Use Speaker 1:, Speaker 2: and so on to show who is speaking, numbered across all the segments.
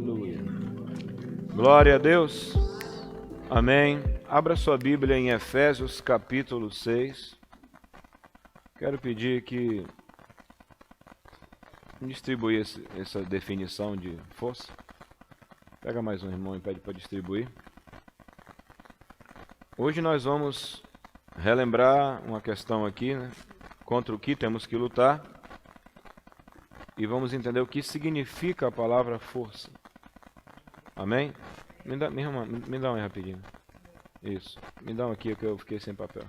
Speaker 1: Aleluia. Glória a Deus. Amém. Abra sua Bíblia em Efésios capítulo 6. Quero pedir que distribuir essa definição de força. Pega mais um irmão e pede para distribuir. Hoje nós vamos relembrar uma questão aqui, né? Contra o que temos que lutar. E vamos entender o que significa a palavra força. Amém? Me dá um aí rapidinho. Isso. Me dá um aqui que eu fiquei sem papel.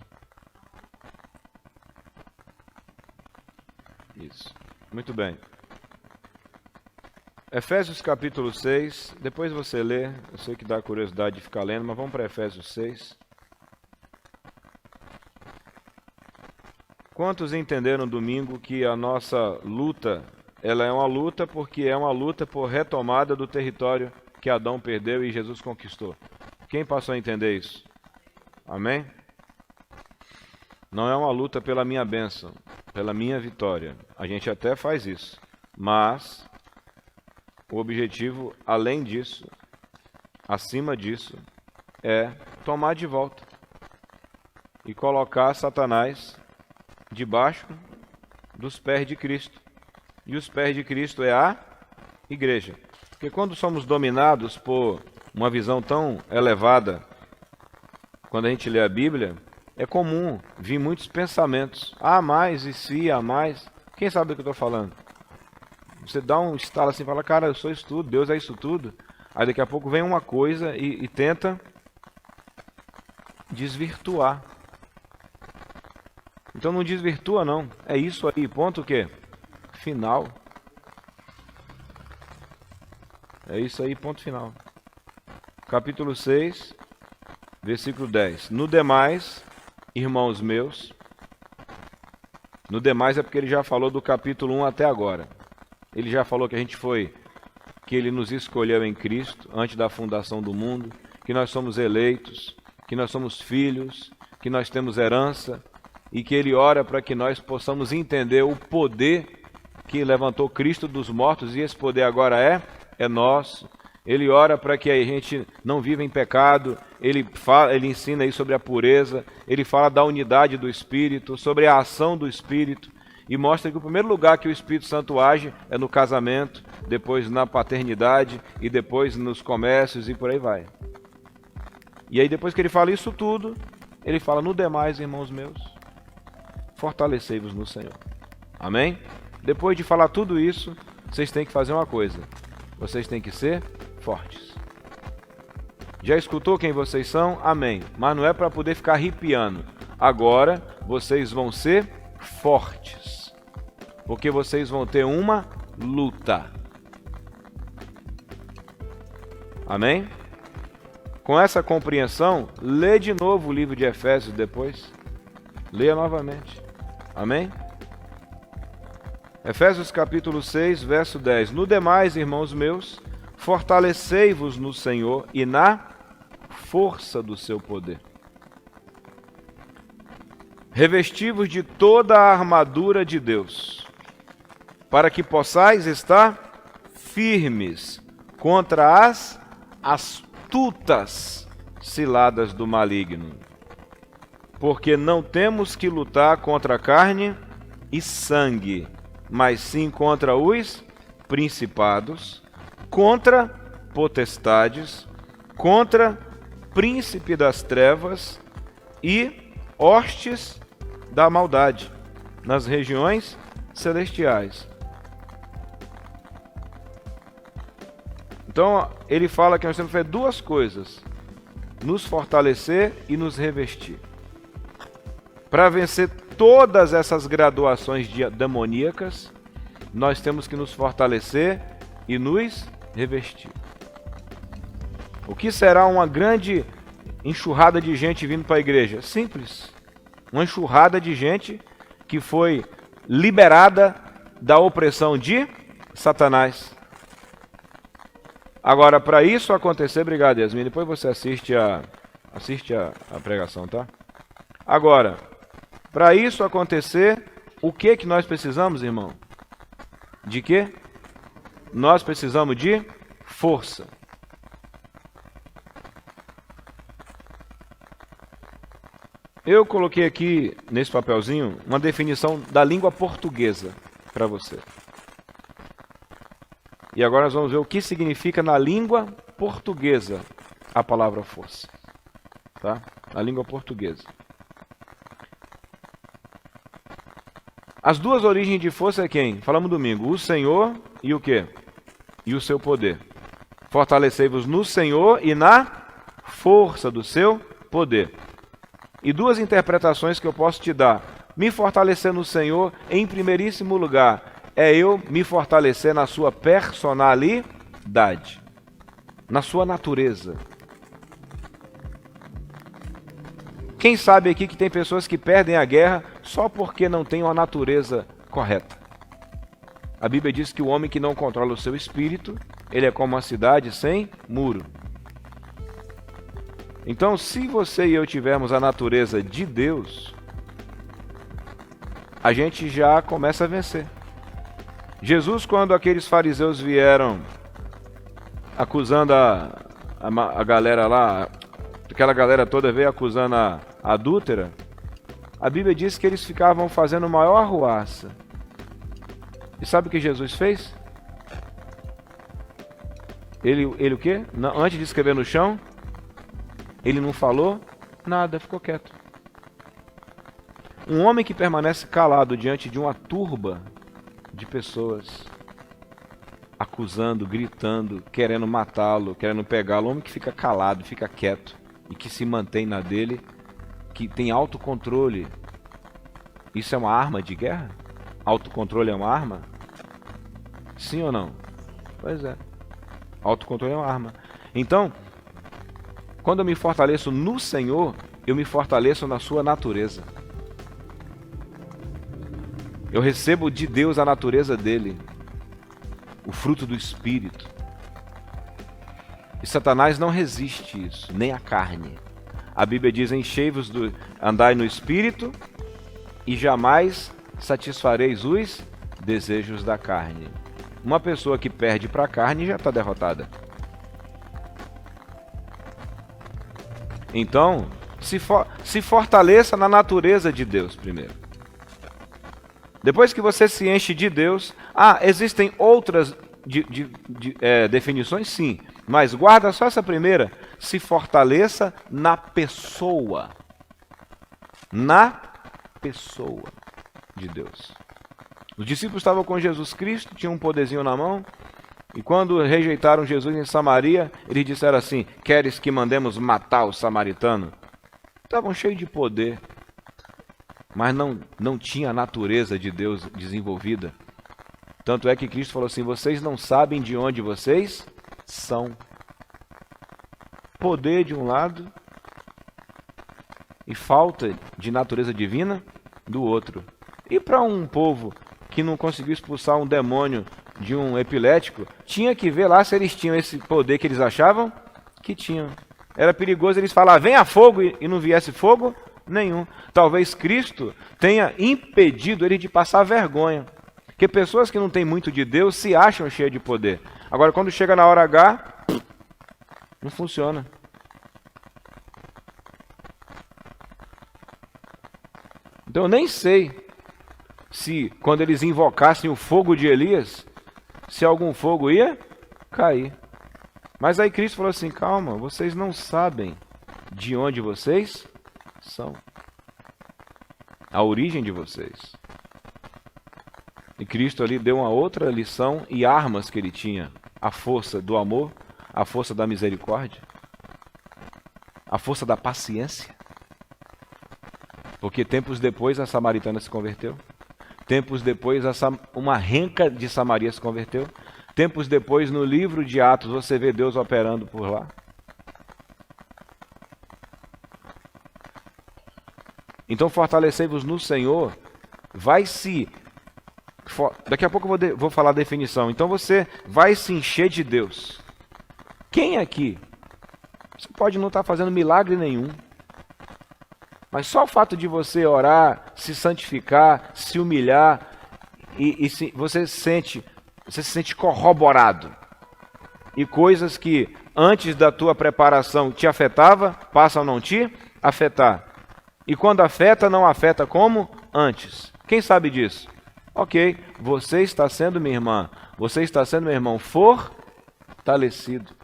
Speaker 1: Isso. Muito bem. Efésios capítulo 6. Depois você lê. Eu sei que dá curiosidade de ficar lendo, mas vamos para Efésios 6. Quantos entenderam domingo que a nossa luta, ela é uma luta porque é uma luta por retomada do território que Adão perdeu e Jesus conquistou? Quem passou a entender isso? Amém? Não é uma luta pela minha bênção, pela minha vitória. A gente até faz isso. Mas o objetivo, além disso, acima disso, é tomar de volta e colocar Satanás debaixo dos pés de Cristo. E os pés de Cristo é a igreja. Porque quando somos dominados por uma visão tão elevada, quando a gente lê a Bíblia, é comum vir muitos pensamentos. Há mais, e se há mais. Quem sabe do que eu estou falando? Você dá um estalo assim e fala, cara, eu sou isso tudo, Deus é isso tudo. Aí daqui a pouco vem uma coisa e tenta desvirtuar. Então não desvirtua não, é isso aí, ponto o quê? Final. É isso aí, ponto final. Capítulo 6, versículo 10. No demais, irmãos meus, no demais é porque ele já falou do capítulo 1 até agora. Ele já falou que a gente foi, que ele nos escolheu em Cristo, antes da fundação do mundo, que nós somos eleitos, que nós somos filhos, que nós temos herança, e que ele ora para que nós possamos entender o poder que levantou Cristo dos mortos, e esse poder agora é nosso. Ele ora para que a gente não viva em pecado, ele ensina aí sobre a pureza, ele fala da unidade do Espírito, sobre a ação do Espírito, e mostra que o primeiro lugar que o Espírito Santo age é no casamento, depois na paternidade, e depois nos comércios e por aí vai. E aí depois que ele fala isso tudo, ele fala, no demais, irmãos meus, fortalecei-vos no Senhor. Amém? Depois de falar tudo isso, vocês têm que fazer uma coisa. Vocês têm que ser fortes. Já escutou quem vocês são? Amém. Mas não é para poder ficar arrepiando. Agora, vocês vão ser fortes. Porque vocês vão ter uma luta. Amém? Com essa compreensão, lê de novo o livro de Efésios depois. Leia novamente. Amém? Efésios capítulo 6, verso 10. No demais, irmãos meus, fortalecei-vos no Senhor e na força do seu poder. Revesti-vos de toda a armadura de Deus, para que possais estar firmes contra as astutas ciladas do maligno. Porque não temos que lutar contra carne e sangue, mas sim contra os principados, contra potestades, contra príncipe das trevas e hostes da maldade nas regiões celestiais. Então, ele fala que nós temos que fazer duas coisas: nos fortalecer e nos revestir. Para vencer todas essas graduações demoníacas, nós temos que nos fortalecer e nos revestir. O que será uma grande enxurrada de gente vindo para a igreja? Simples. Uma enxurrada de gente que foi liberada da opressão de Satanás. Agora, para isso acontecer, obrigado, Yasmin, depois você assiste a pregação, tá? Agora, para isso acontecer, o que nós precisamos, irmão? De quê? Nós precisamos de força. Eu coloquei aqui, nesse papelzinho, uma definição da língua portuguesa para você. E agora nós vamos ver o que significa na língua portuguesa a palavra força. Tá? Na língua portuguesa. As duas origens de força é quem? Falamos domingo. O Senhor e o quê? E o seu poder. Fortalecei-vos no Senhor e na força do seu poder. E duas interpretações que eu posso te dar. Me fortalecer no Senhor, em primeiríssimo lugar, é eu me fortalecer na sua personalidade, na sua natureza. Quem sabe aqui que tem pessoas que perdem a guerra só porque não têm uma natureza correta? A Bíblia diz que o homem que não controla o seu espírito, ele é como uma cidade sem muro. Então, se você e eu tivermos a natureza de Deus, a gente já começa a vencer. Jesus, quando aqueles fariseus vieram acusando a galera lá, aquela galera toda veio acusando a adúltera, a Bíblia diz que eles ficavam fazendo maior arruaça. E sabe o que Jesus fez? Ele o quê? Antes de escrever no chão, ele não falou nada, ficou quieto. Um homem que permanece calado diante de uma turba de pessoas acusando, gritando, querendo matá-lo, querendo pegá-lo, um homem que fica calado, fica quieto e que se mantém na dele, que tem autocontrole. Isso é uma arma de guerra? Autocontrole é uma arma? Sim ou não? Pois é. Autocontrole é uma arma. Então, quando eu me fortaleço no Senhor, eu me fortaleço na sua natureza. Eu recebo de Deus a natureza dele, o fruto do Espírito. E Satanás não resiste isso, nem a carne. A Bíblia diz: enchei-vos andai no Espírito e jamais satisfareis os desejos da carne. Uma pessoa que perde para a carne já está derrotada. Então, se fortaleça na natureza de Deus primeiro. Depois que você se enche de Deus, existem outras definições? Sim, mas guarda só essa primeira. Se fortaleça na pessoa. Na pessoa de Deus. Os discípulos estavam com Jesus Cristo, tinham um poderzinho na mão, e quando rejeitaram Jesus em Samaria, eles disseram assim: queres que mandemos matar o samaritano? Estavam cheios de poder, mas não tinha a natureza de Deus desenvolvida. Tanto é que Cristo falou assim: vocês não sabem de onde vocês são. Poder de um lado e falta de natureza divina do outro. E para um povo que não conseguiu expulsar um demônio de um epilético, tinha que ver lá se eles tinham esse poder que eles achavam que tinham. Era perigoso eles falar: venha fogo, e não viesse fogo nenhum. Talvez Cristo tenha impedido ele de passar vergonha. Porque pessoas que não têm muito de Deus se acham cheias de poder. Agora, quando chega na hora H, não funciona. Então eu nem sei se quando eles invocassem o fogo de Elias, se algum fogo ia cair. Mas aí Cristo falou assim: calma, vocês não sabem de onde vocês são. A origem de vocês. E Cristo ali deu uma outra lição e armas que ele tinha. A força do amor, a força da misericórdia, a força da paciência. Porque tempos depois a samaritana se converteu. Tempos depois uma renca de Samaria se converteu. Tempos depois, no livro de Atos, você vê Deus operando por lá. Então fortalecei-vos no Senhor. Daqui a pouco eu vou falar a definição. Então você vai se encher de Deus. Quem aqui? Você pode não estar fazendo milagre nenhum. Mas só o fato de você orar, se santificar, se humilhar, você se sente corroborado. e coisas que antes da tua preparação te afetava, passam a não te afetar. E quando afeta, não afeta como antes. Quem sabe disso? Ok, você está sendo, minha irmã, você está sendo, meu irmão, fortalecido.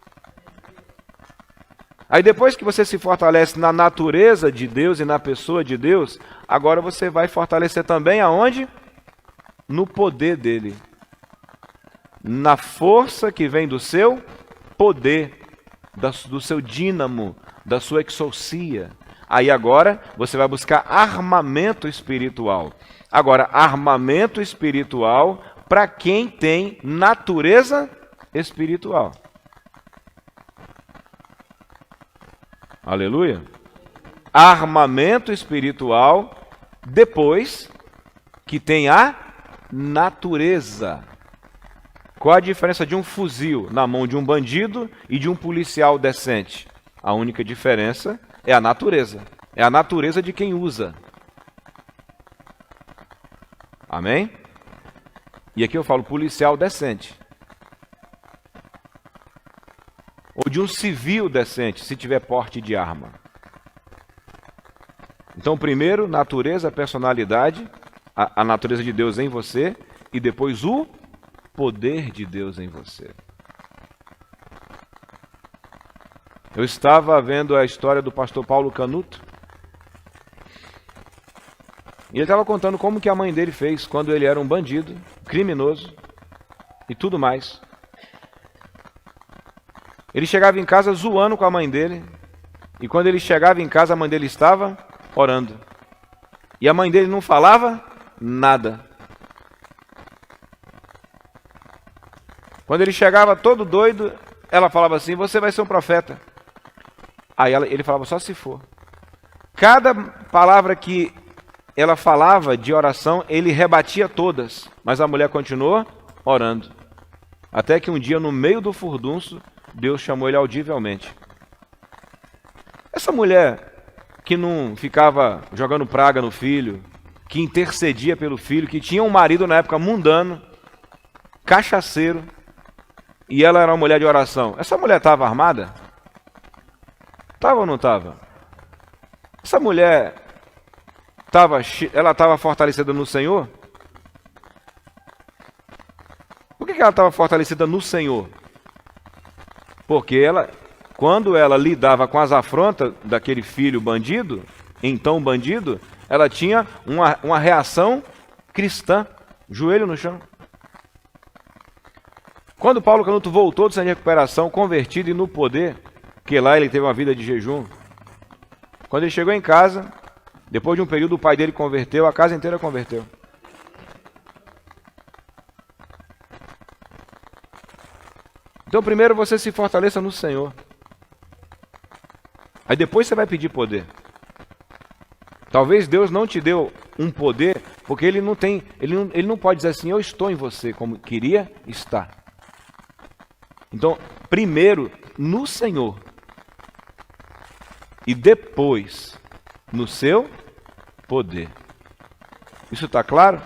Speaker 1: Aí depois que você se fortalece na natureza de Deus e na pessoa de Deus, agora você vai fortalecer também aonde? No poder dele. Na força que vem do seu poder, do seu dínamo, da sua exousia. Aí agora você vai buscar armamento espiritual. Agora, armamento espiritual para quem tem natureza espiritual. Aleluia. Armamento espiritual depois que tem a natureza. Qual a diferença de um fuzil na mão de um bandido e de um policial decente? A única diferença é a natureza. É a natureza de quem usa. Amém? E aqui eu falo policial decente. Ou de um civil decente, se tiver porte de arma. Então, primeiro, natureza, personalidade, a natureza de Deus em você, e depois o poder de Deus em você. Eu estava vendo a história do pastor Paulo Canuto, e ele estava contando como que a mãe dele fez quando ele era um bandido, criminoso e tudo mais. Ele chegava em casa zoando com a mãe dele, e quando ele chegava em casa, a mãe dele estava orando. E a mãe dele não falava nada. Quando ele chegava todo doido, ela falava assim: você vai ser um profeta. Aí ele falava: só se for. Cada palavra que ela falava de oração, ele rebatia todas, mas a mulher continuou orando. Até que um dia, no meio do furdunço, Deus chamou ele audivelmente. Essa mulher que não ficava jogando praga no filho, que intercedia pelo filho, que tinha um marido na época mundano, cachaceiro, e ela era uma mulher de oração. Essa mulher estava armada? Estava ou não estava? Essa mulher ela estava fortalecida no Senhor? Por que ela estava fortalecida no Senhor? Porque quando ela lidava com as afrontas daquele filho bandido, então bandido, ela tinha uma reação cristã, joelho no chão. Quando Paulo Canuto voltou do centro de recuperação, convertido e no poder, que lá ele teve uma vida de jejum, quando ele chegou em casa, depois de um período o pai dele converteu, a casa inteira converteu. Então primeiro você se fortaleça no Senhor. Aí depois você vai pedir poder. Talvez Deus não te deu um poder, porque ele não pode dizer assim: eu estou em você como queria estar. Então, primeiro no Senhor e depois no seu poder. Isso está claro?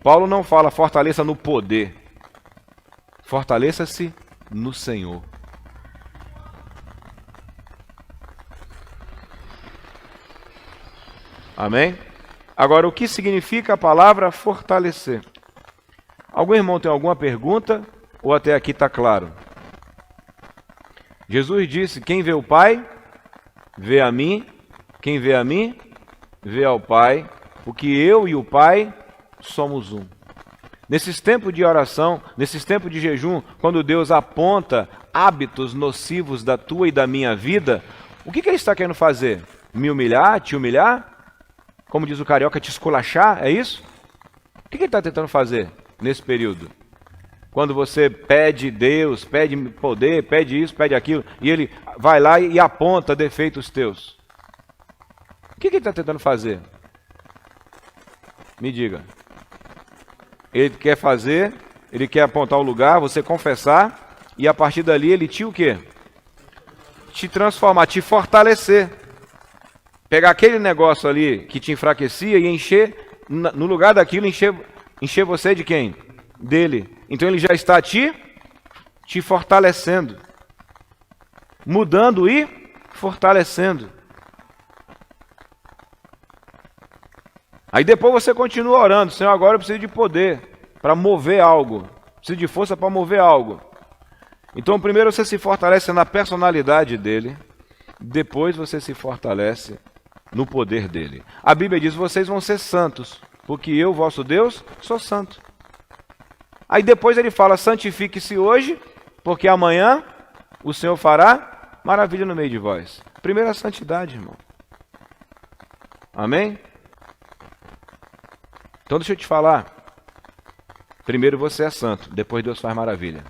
Speaker 1: Paulo não fala fortaleça no poder. Fortaleça-se no Senhor. Amém? Agora, o que significa a palavra fortalecer? Algum irmão tem alguma pergunta? Ou até aqui está claro? Jesus disse: quem vê o Pai, vê a mim. Quem vê a mim, vê ao Pai. Porque eu e o Pai somos um. Nesses tempos de oração, nesses tempos de jejum, quando Deus aponta hábitos nocivos da tua e da minha vida, o que Ele está querendo fazer? Me humilhar, te humilhar? Como diz o carioca, te esculachar? É isso? O que Ele está tentando fazer nesse período? Quando você pede Deus, pede poder, pede isso, pede aquilo, e Ele vai lá e aponta defeitos teus. O que Ele está tentando fazer? Me diga. Ele quer fazer, Ele quer apontar o lugar, você confessar, e a partir dali Ele te o quê? Te transformar, te fortalecer. Pegar aquele negócio ali que te enfraquecia e encher, no lugar daquilo, encher você de quem? Dele. Então Ele já está te te fortalecendo, mudando e fortalecendo. Aí depois você continua orando, Senhor, agora eu preciso de poder para mover algo, preciso de força para mover algo. Então primeiro você se fortalece na personalidade dele, depois você se fortalece no poder dele. A Bíblia diz, vocês vão ser santos, porque eu, vosso Deus, sou santo. Aí depois ele fala, santifique-se hoje, porque amanhã o Senhor fará maravilha no meio de vós. Primeiro a santidade, irmão. Amém? Então deixa eu te falar. Primeiro você é santo, depois Deus faz maravilha.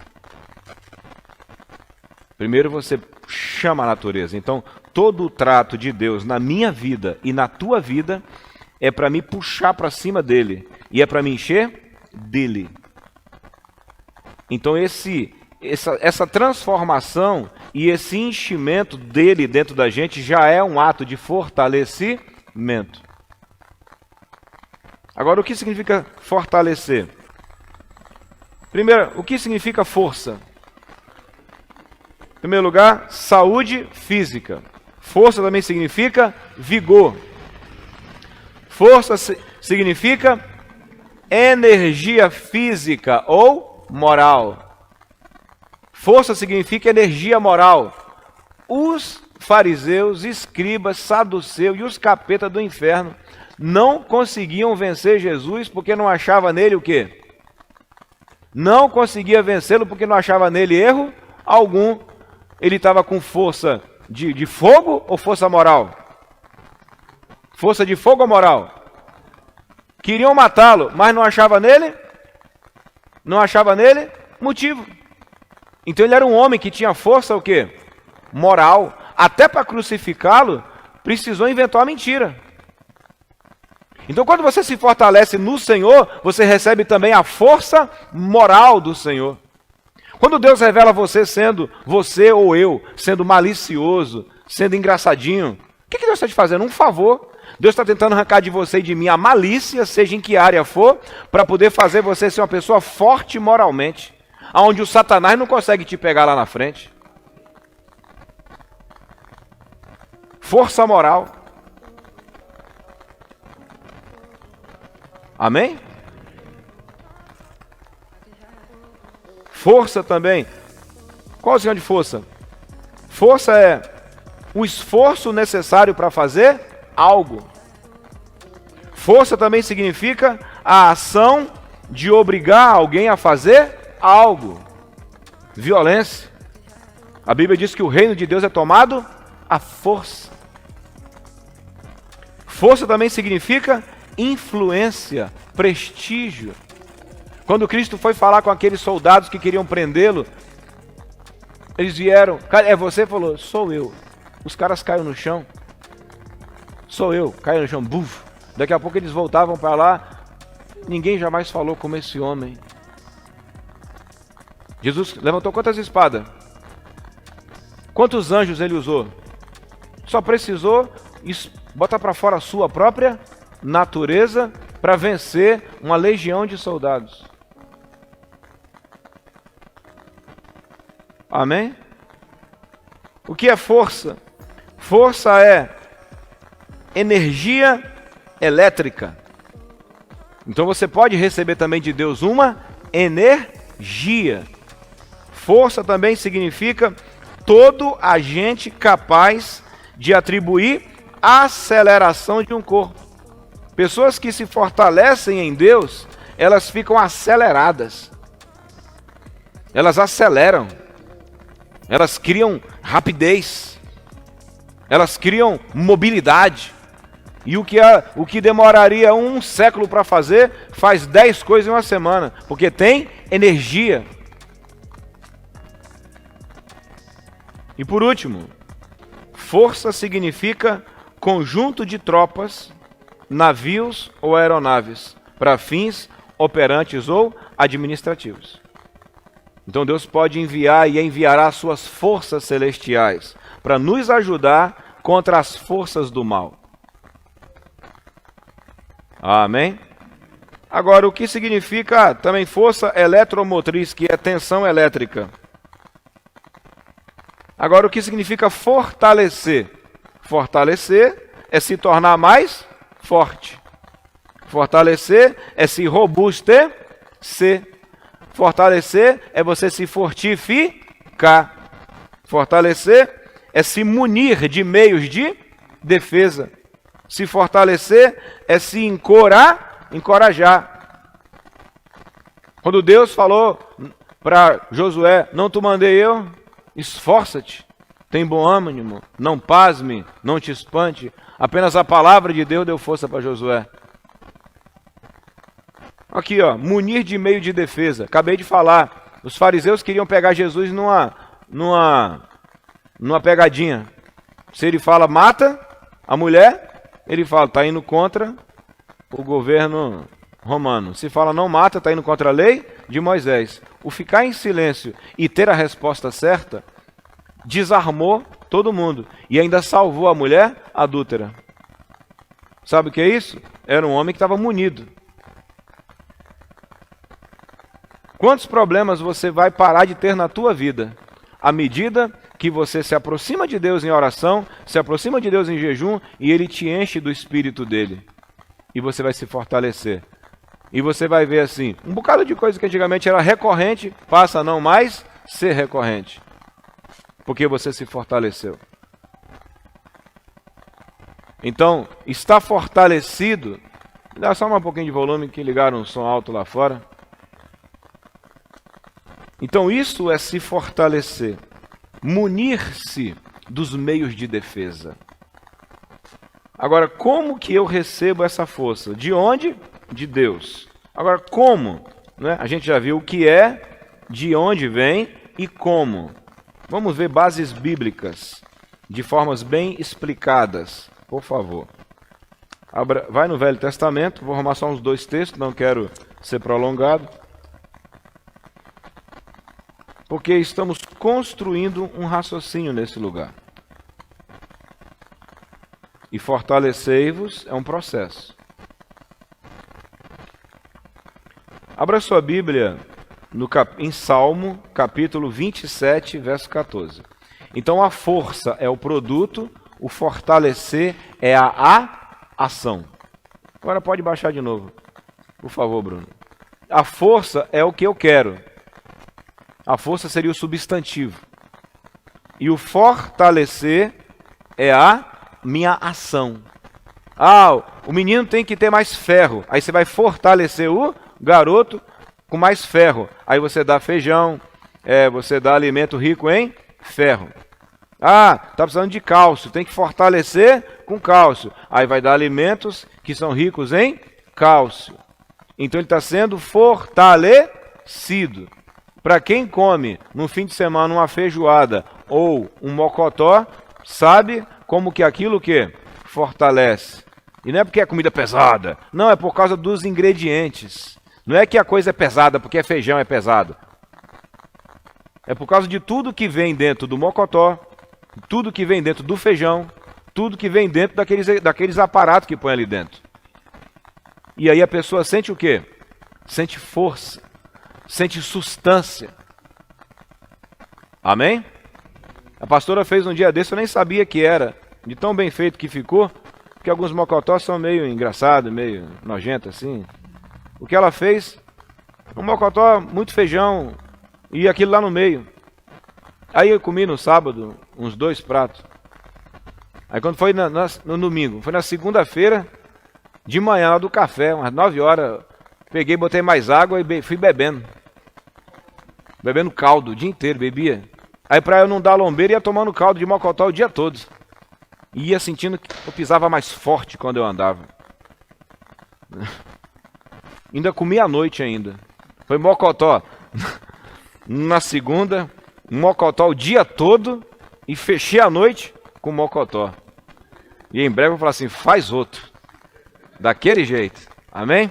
Speaker 1: Primeiro você chama a natureza. Então todo o trato de Deus na minha vida e na tua vida é para me puxar para cima dele. E é para me encher dele. Então essa transformação e esse enchimento dele dentro da gente já é um ato de fortalecimento. Agora, o que significa fortalecer? Primeiro, o que significa força? Em primeiro lugar, saúde física. Força também significa vigor. Força significa energia física ou moral. Força significa energia moral. Os fariseus, escribas, saduceus e os capetas do inferno não conseguiam vencer Jesus porque não achava nele o quê? Não conseguia vencê-lo porque não achava nele erro algum. Ele estava com força de fogo ou força moral? Força de fogo ou moral? Queriam matá-lo, mas não achava nele? Não achava nele motivo. Então ele era um homem que tinha força o quê? Moral. Até para crucificá-lo, precisou inventar uma mentira. Então quando você se fortalece no Senhor, você recebe também a força moral do Senhor. Quando Deus revela você sendo você ou eu, sendo malicioso, sendo engraçadinho, o que Deus está te fazendo? Um favor. Deus está tentando arrancar de você e de mim a malícia, seja em que área for, para poder fazer você ser uma pessoa forte moralmente, onde o Satanás não consegue te pegar lá na frente. Força moral. Amém? Força também. Qual é o significado de força? Força é o esforço necessário para fazer algo. Força também significa a ação de obrigar alguém a fazer algo. Violência. A Bíblia diz que o reino de Deus é tomado à força. Força também significa influência, prestígio. Quando Cristo foi falar com aqueles soldados que queriam prendê-lo, eles vieram, é você? Falou, sou eu. Os caras caíram no chão. Sou eu, caiu no chão, buf. Daqui a pouco eles voltavam para lá. Ninguém jamais falou como esse homem. Jesus levantou quantas espadas? Quantos anjos ele usou? Só precisou botar para fora a sua própria natureza para vencer uma legião de soldados. Amém? O que é força? Força é energia elétrica. Então você pode receber também de Deus uma energia. Força também significa todo agente capaz de atribuir aceleração de um corpo. Pessoas que se fortalecem em Deus, elas ficam aceleradas. Elas aceleram. Elas criam rapidez. Elas criam mobilidade. E o que demoraria um século para fazer, faz 10 coisas em uma semana. Porque tem energia. E por último, força significa conjunto de tropas, navios ou aeronaves, para fins operantes ou administrativos. Então Deus pode enviar e enviará suas forças celestiais para nos ajudar contra as forças do mal. Amém? Agora, o que significa também força eletromotriz, que é tensão elétrica? Agora, o que significa fortalecer? Fortalecer é se tornar mais forte. Fortalecer é se robustecer. Fortalecer é você se fortificar. Fortalecer é se munir de meios de defesa. Se fortalecer é se encorajar. Quando Deus falou para Josué, não te mandei eu, esforça-te, tem bom ânimo, não pasme, não te espante. Apenas a palavra de Deus deu força para Josué. Aqui, ó, munir de meio de defesa. Acabei de falar, os fariseus queriam pegar Jesus numa pegadinha. Se ele fala mata a mulher, ele fala está indo contra o governo romano. Se fala não mata, está indo contra a lei de Moisés. O ficar em silêncio e ter a resposta certa desarmou todo mundo e ainda salvou a mulher adúltera. Sabe o que é isso? Era um homem que estava munido. Quantos problemas você vai parar de ter na tua vida à medida que você se aproxima de Deus em oração, se aproxima de Deus em jejum e Ele te enche do Espírito dEle. E você vai se fortalecer. E você vai ver assim, um bocado de coisa que antigamente era recorrente, passa a não mais ser recorrente. Porque você se fortaleceu. Então, está fortalecido. Dá só um pouquinho de volume que ligaram um som alto lá fora. Então isso é se fortalecer, munir-se dos meios de defesa. Agora, como que eu recebo essa força? De onde? De Deus. Agora, como? Né? A gente já viu o que é, de onde vem e como. Vamos ver bases bíblicas, de formas bem explicadas, por favor. Vai no Velho Testamento, vou arrumar só uns 2 textos, não quero ser prolongado. Porque estamos construindo um raciocínio nesse lugar. E fortalecei-vos é um processo. Abra sua Bíblia em Salmo, capítulo 27, verso 14. Então a força é o produto, o fortalecer é a ação. Agora pode baixar de novo, por favor, Bruno. A força é o que eu quero. A força seria o substantivo. E o fortalecer é a minha ação. Ah, o menino tem que ter mais ferro. Aí você vai fortalecer o garoto com mais ferro. Aí você dá feijão, você dá alimento rico em ferro. Ah, está precisando de cálcio. Tem que fortalecer com cálcio. Aí vai dar alimentos que são ricos em cálcio. Então ele está sendo fortalecido. Para quem come no fim de semana uma feijoada ou um mocotó, sabe como que aquilo que fortalece. E não é porque é comida pesada, não, é por causa dos ingredientes. Não é que a coisa é pesada porque feijão é pesado. É por causa de tudo que vem dentro do mocotó, tudo que vem dentro do feijão, tudo que vem dentro daqueles aparatos que põe ali dentro. E aí a pessoa sente o quê? Sente força. Sente sustância. Amém? A pastora fez um dia desse, eu nem sabia que era, de tão bem feito que ficou, porque alguns mocotós são meio engraçados, meio nojentos assim. O que ela fez, um mocotó, muito feijão, e aquilo lá no meio. Aí eu comi no sábado, uns 2 pratos. Aí quando foi no domingo, foi na segunda-feira, de manhã, lá do café, umas 9 horas, peguei, botei mais água e fui bebendo. Bebendo caldo o dia inteiro, bebia. Aí para eu não dar lombeira, ia tomando caldo de mocotó o dia todo. E ia sentindo que eu pisava mais forte quando eu andava. Ainda comi à noite ainda. Foi mocotó na segunda, mocotó o dia todo e fechei a noite com mocotó. E em breve eu vou falar assim, faz outro. Daquele jeito. Amém?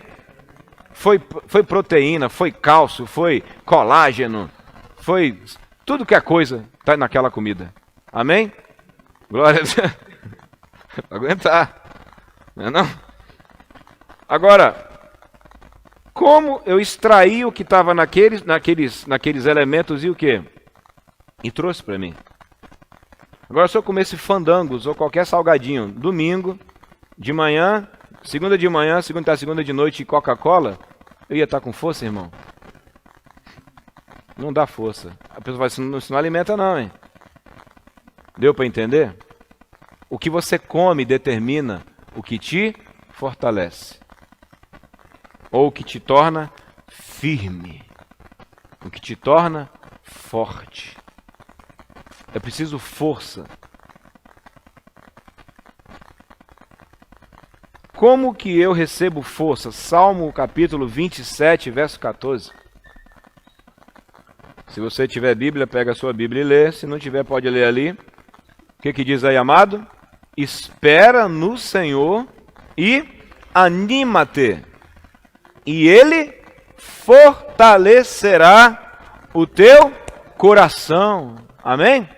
Speaker 1: Foi proteína, foi cálcio, foi colágeno, foi tudo que é coisa está naquela comida. Amém? Glória a Deus. Aguentar. Não é não? Agora, como eu extraí o que estava naqueles elementos e o quê? E trouxe para mim. Agora, se eu comesse fandangos ou qualquer salgadinho, domingo, de manhã, segunda de noite e Coca-Cola, eu ia estar com força, irmão? Não dá força. A pessoa vai assim, isso não alimenta não, hein? Deu para entender? O que você come determina o que te fortalece. Ou o que te torna firme. O que te torna forte. É preciso força. Como que eu recebo força? Salmo capítulo 27, verso 14. Se você tiver Bíblia, pega a sua Bíblia e lê. Se não tiver, pode ler ali. O que diz aí, amado? Espera no Senhor e anima-te, e Ele fortalecerá o teu coração. Amém?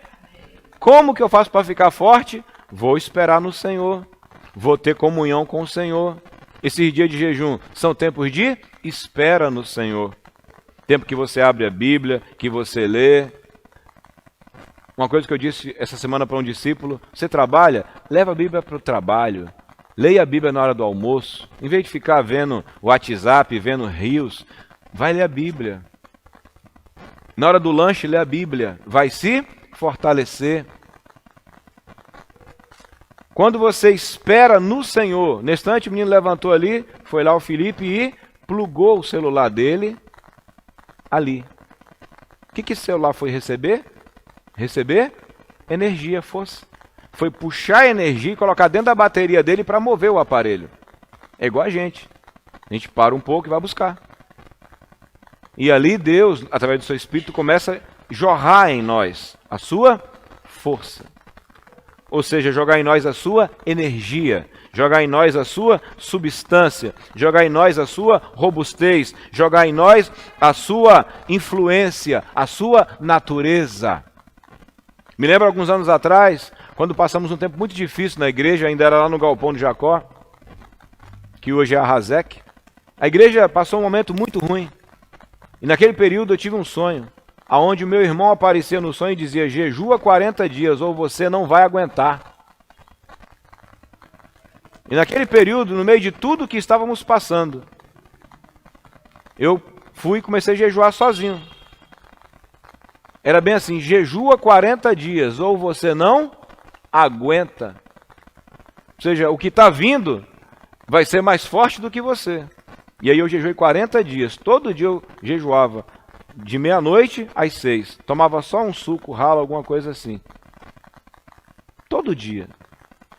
Speaker 1: Como que eu faço para ficar forte? Vou esperar no Senhor. Vou ter comunhão com o Senhor. Esses dias de jejum são tempos de espera no Senhor. Tempo que você abre a Bíblia, que você lê. Uma coisa que eu disse essa semana para um discípulo: você trabalha? Leva a Bíblia para o trabalho. Leia a Bíblia na hora do almoço. Em vez de ficar vendo WhatsApp, vendo Reels, vai ler a Bíblia. Na hora do lanche, lê a Bíblia. Vai se fortalecer. Quando você espera no Senhor, nesse instante o menino levantou ali, foi lá o Felipe e plugou o celular dele ali. O que esse celular foi receber? Receber energia, força. Foi puxar energia e colocar dentro da bateria dele para mover o aparelho. É igual a gente. A gente para um pouco e vai buscar. E ali Deus, através do seu Espírito, começa a jorrar em nós a sua força. Ou seja, jogar em nós a sua energia, jogar em nós a sua substância, jogar em nós a sua robustez, jogar em nós a sua influência, a sua natureza. Me lembro alguns anos atrás, quando passamos um tempo muito difícil na igreja, ainda era lá no Galpão de Jacó, que hoje é a Razek. A igreja passou um momento muito ruim. E naquele período eu tive um sonho, aonde o meu irmão aparecia no sonho e dizia: jejua 40 dias ou você não vai aguentar. E naquele período, no meio de tudo que estávamos passando, eu fui e comecei a jejuar sozinho. Era bem assim: jejua 40 dias ou você não aguenta. Ou seja, o que está vindo vai ser mais forte do que você. E aí eu jejuei 40 dias. Todo dia eu jejuava de meia-noite às 6. Tomava só um suco, ralo, alguma coisa assim. Todo dia.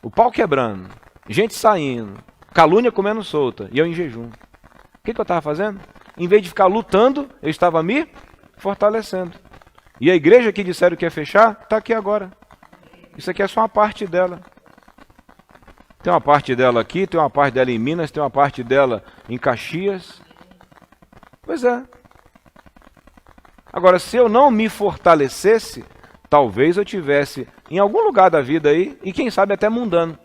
Speaker 1: O pau quebrando. Gente saindo. Calúnia comendo solta. E eu em jejum. O que eu estava fazendo? Em vez de ficar lutando, eu estava me fortalecendo. E a igreja que disseram que ia fechar, está aqui agora. Isso aqui é só uma parte dela. Tem uma parte dela aqui, tem uma parte dela em Minas, tem uma parte dela em Caxias. Pois é. Agora, se eu não me fortalecesse, talvez eu tivesse em algum lugar da vida aí, e quem sabe até mundano.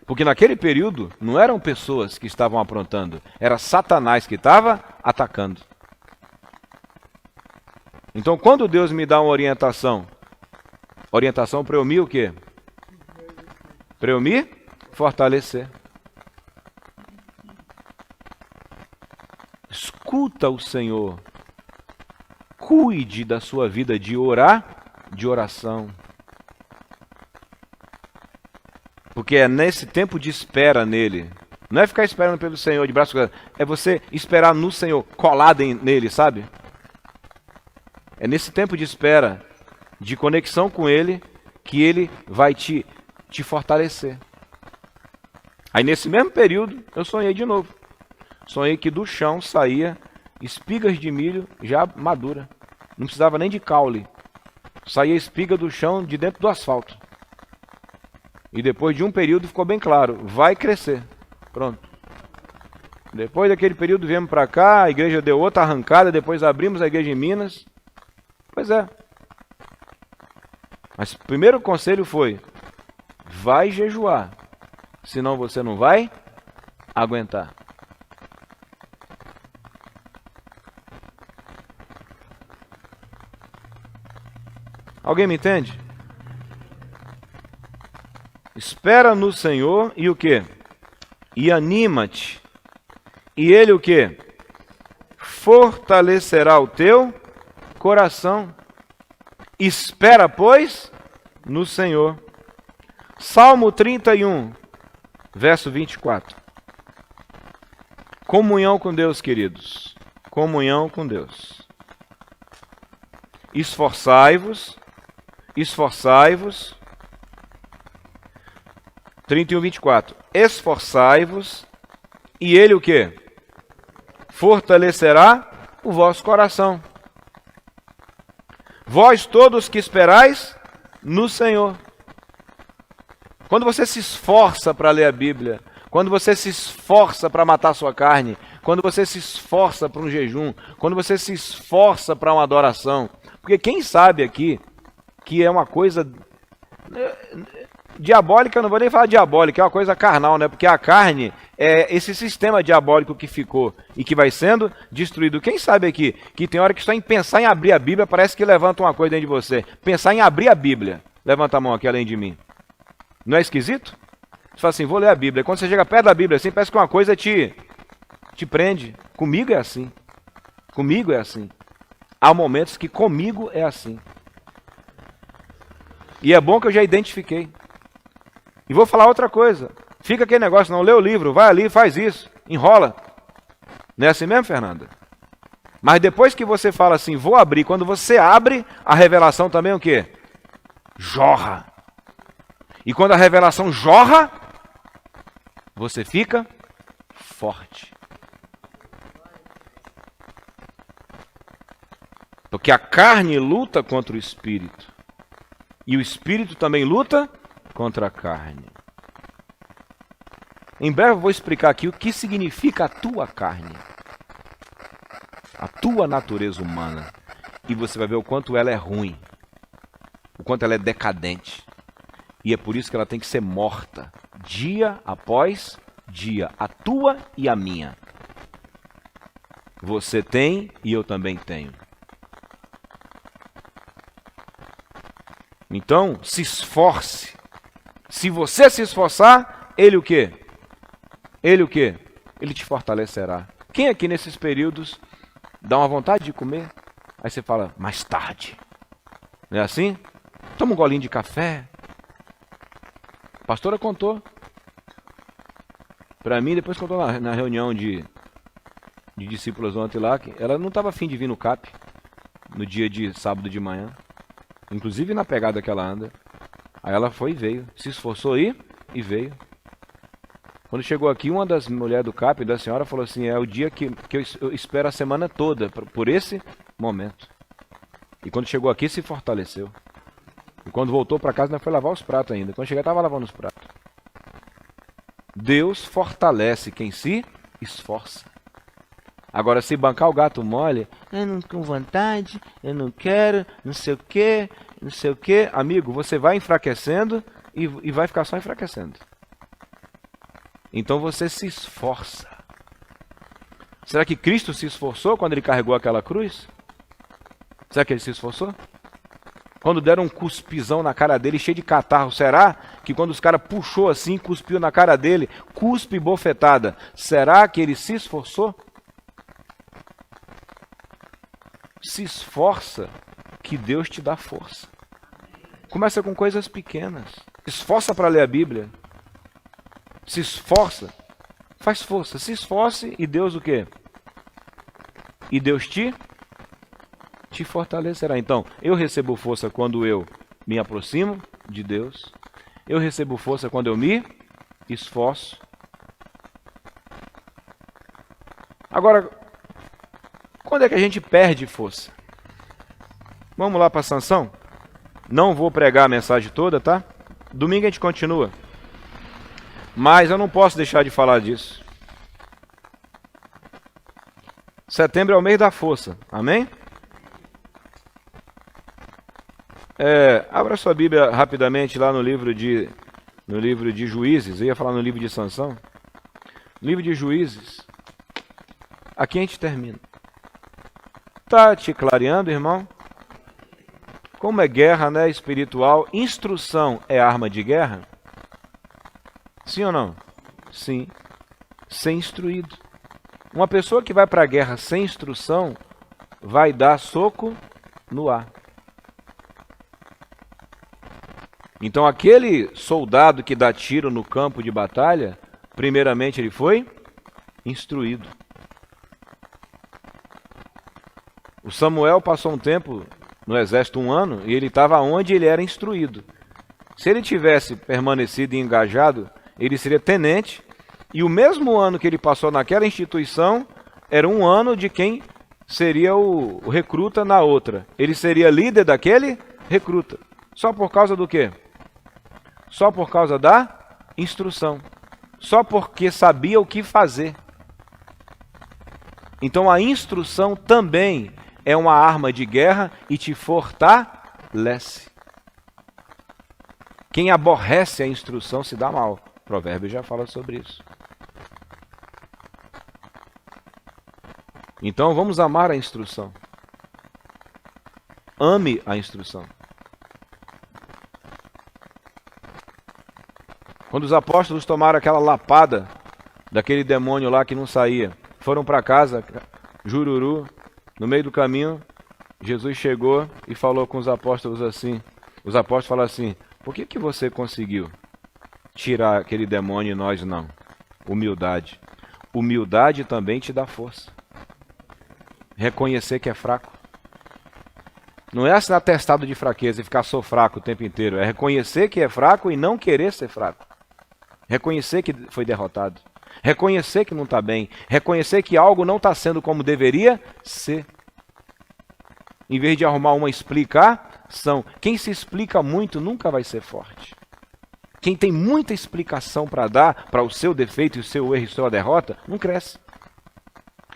Speaker 1: Porque naquele período não eram pessoas que estavam aprontando, era Satanás que estava atacando. Então, quando Deus me dá uma orientação para eu me o quê? Para eu me fortalecer. Escuta o Senhor. Cuide da sua vida de oração. Porque é nesse tempo de espera nele. Não é ficar esperando pelo Senhor de braço cruzado. É você esperar no Senhor, colado nele, sabe? É nesse tempo de espera, de conexão com ele, que ele vai te fortalecer. Aí nesse mesmo período, eu sonhei de novo. Sonhei que do chão saía espigas de milho já madura. Não precisava nem de caule. Saía espiga do chão de dentro do asfalto. E depois de um período ficou bem claro, vai crescer. Pronto. Depois daquele período viemos para cá, a igreja deu outra arrancada, depois abrimos a igreja em Minas. Pois é. Mas o primeiro conselho foi: vai jejuar, senão você não vai aguentar. Alguém me entende? Espera no Senhor e o quê? E anima-te. E Ele o quê? Fortalecerá o teu coração. Espera, pois, no Senhor. Salmo 31, verso 24. Comunhão com Deus, queridos. Comunhão com Deus. Esforçai-vos. 31, 24. Esforçai-vos, e Ele o quê? Fortalecerá o vosso coração. Vós todos que esperais no Senhor. Quando você se esforça para ler a Bíblia, quando você se esforça para matar sua carne, quando você se esforça para um jejum, quando você se esforça para uma adoração, porque quem sabe aqui que é uma coisa diabólica, não vou nem falar diabólica, é uma coisa carnal, né? Porque a carne é esse sistema diabólico que ficou e que vai sendo destruído. Quem sabe aqui que tem hora que só em pensar em abrir a Bíblia parece que levanta uma coisa dentro de você. Pensar em abrir a Bíblia. Levanta a mão aqui além de mim. Não é esquisito? Você fala assim, vou ler a Bíblia. Quando você chega perto da Bíblia assim, parece que uma coisa te prende. Comigo é assim. Comigo é assim. Há momentos que comigo é assim. E é bom que eu já identifiquei. E vou falar outra coisa. Fica aquele negócio, não lê o livro, vai ali, faz isso, enrola. Não é assim mesmo, Fernanda? Mas depois que você fala assim, vou abrir, quando você abre, a revelação também é o quê? Jorra. E quando a revelação jorra, você fica forte. Porque a carne luta contra o espírito. E o espírito também luta contra a carne. Em breve eu vou explicar aqui o que significa a tua carne. A tua natureza humana. E você vai ver o quanto ela é ruim. O quanto ela é decadente. E é por isso que ela tem que ser morta. Dia após dia. A tua e a minha. Você tem e eu também tenho. Então, se esforce. Se você se esforçar, Ele o quê? Ele o quê? Ele te fortalecerá. Quem aqui nesses períodos dá uma vontade de comer? Aí você fala, mais tarde. Não é assim? Toma um golinho de café. A pastora contou. Para mim, depois contou na reunião de discípulos ontem lá, que ela não estava afim de vir no CAP, no dia de sábado de manhã. Inclusive na pegada que ela anda. Aí ela foi e veio. Se esforçou aí e veio. Quando chegou aqui, uma das mulheres do CAP, da senhora, falou assim, é o dia que eu espero a semana toda, por esse momento. E quando chegou aqui, se fortaleceu. E quando voltou para casa, ainda foi lavar os pratos ainda. Quando cheguei, estava lavando os pratos. Deus fortalece quem se esforça. Agora, se bancar o gato mole, eu não com vontade, eu não quero, não sei o quê, não sei o quê. Amigo, você vai enfraquecendo e vai ficar só enfraquecendo. Então você se esforça. Será que Cristo se esforçou quando ele carregou aquela cruz? Será que ele se esforçou? Quando deram um cuspizão na cara dele, cheio de catarro, será que quando os caras puxou assim, cuspiu na cara dele, cuspe e bofetada, será que ele se esforçou? Se esforça que Deus te dá força. Começa com coisas pequenas. Esforça para ler a Bíblia. Se esforça. Faz força. Se esforce e Deus o quê? E Deus te fortalecerá. Então, eu recebo força quando eu me aproximo de Deus. Eu recebo força quando eu me esforço. Agora, quando é que a gente perde força? Vamos lá para Sansão? Não vou pregar a mensagem toda, tá? Domingo a gente continua. Mas eu não posso deixar de falar disso. Setembro é o mês da força. Amém? Abra sua Bíblia rapidamente lá no livro de Juízes. Eu ia falar no livro de Sansão. Livro de Juízes. Aqui a gente termina. Tá te clareando, irmão? Como é guerra, né, espiritual, instrução é arma de guerra? Sim ou não? Sim. Ser instruído. Uma pessoa que vai para a guerra sem instrução vai dar soco no ar. Então aquele soldado que dá tiro no campo de batalha, primeiramente ele foi instruído. O Samuel passou um tempo no exército, 1 ano, e ele estava onde ele era instruído. Se ele tivesse permanecido e engajado, ele seria tenente, e o mesmo ano que ele passou naquela instituição, era 1 ano de quem seria o recruta na outra. Ele seria líder daquele recruta. Só por causa do quê? Só por causa da instrução. Só porque sabia o que fazer. Então a instrução também é uma arma de guerra e te fortalece. Quem aborrece a instrução se dá mal. O provérbio já fala sobre isso. Então vamos amar a instrução. Ame a instrução. Quando os apóstolos tomaram aquela lapada daquele demônio lá que não saía, foram para casa, jururu, no meio do caminho, Jesus chegou e falou com os apóstolos assim. Os apóstolos falaram assim: por que você conseguiu tirar aquele demônio e nós não? Humildade. Humildade também te dá força. Reconhecer que é fraco. Não é assinar atestado de fraqueza e ficar sou fraco o tempo inteiro. É reconhecer que é fraco e não querer ser fraco. Reconhecer que foi derrotado. Reconhecer que não está bem. Reconhecer que algo não está sendo como deveria ser. Em vez de arrumar uma explicação. Quem se explica muito nunca vai ser forte. Quem tem muita explicação para dar para o seu defeito e o seu erro e sua derrota, não cresce.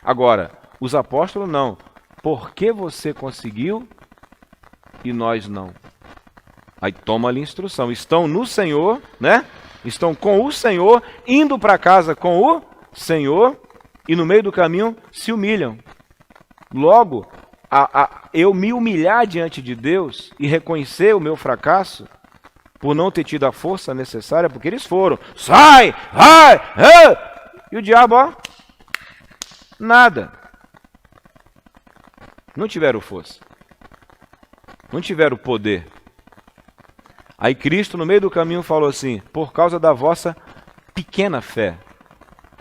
Speaker 1: Agora, os apóstolos não. Por que você conseguiu e nós não? Aí toma ali instrução. Estão no Senhor, né? Estão com o Senhor, indo para casa com o Senhor e no meio do caminho se humilham. Logo, eu me humilhar diante de Deus e reconhecer o meu fracasso por não ter tido a força necessária, porque eles foram, sai, vai, e o diabo, ó, nada. Não tiveram força. Não tiveram poder. Aí Cristo, no meio do caminho, falou assim: por causa da vossa pequena fé,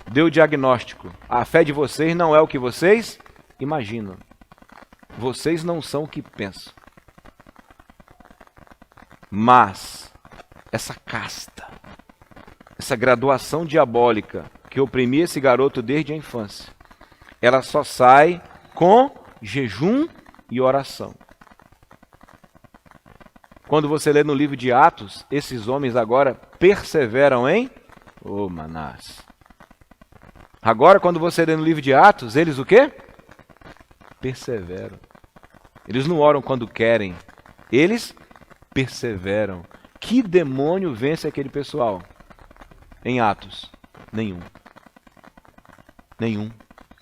Speaker 1: deu o diagnóstico. A fé de vocês não é o que vocês imaginam. Vocês não são o que pensam. Mas essa casta, essa graduação diabólica que oprimia esse garoto desde a infância, ela só sai com jejum e oração. Quando você lê no livro de Atos, esses homens agora perseveram em... Ô, Manás. Agora, quando você lê no livro de Atos, eles o quê? Perseveram. Eles não oram quando querem. Eles perseveram. Que demônio vence aquele pessoal? Em Atos? Nenhum. Nenhum.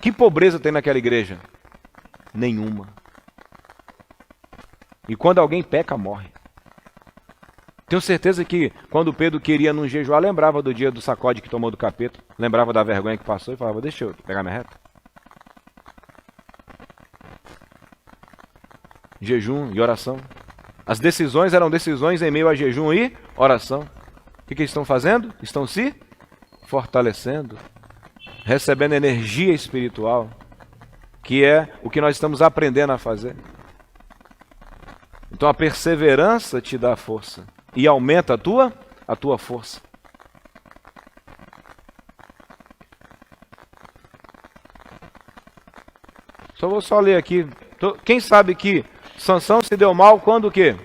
Speaker 1: Que pobreza tem naquela igreja? Nenhuma. E quando alguém peca, morre. Tenho certeza que quando Pedro queria não jejuar, lembrava do dia do sacode que tomou do capeta, lembrava da vergonha que passou e falava: deixa eu pegar minha reta. Jejum e oração. As decisões eram decisões em meio a jejum e oração. O que eles estão fazendo? Estão se fortalecendo, recebendo energia espiritual, que é o que nós estamos aprendendo a fazer. Então a perseverança te dá força e aumenta a tua força. Vou só ler aqui. Quem sabe que Sansão se deu mal quando o quê?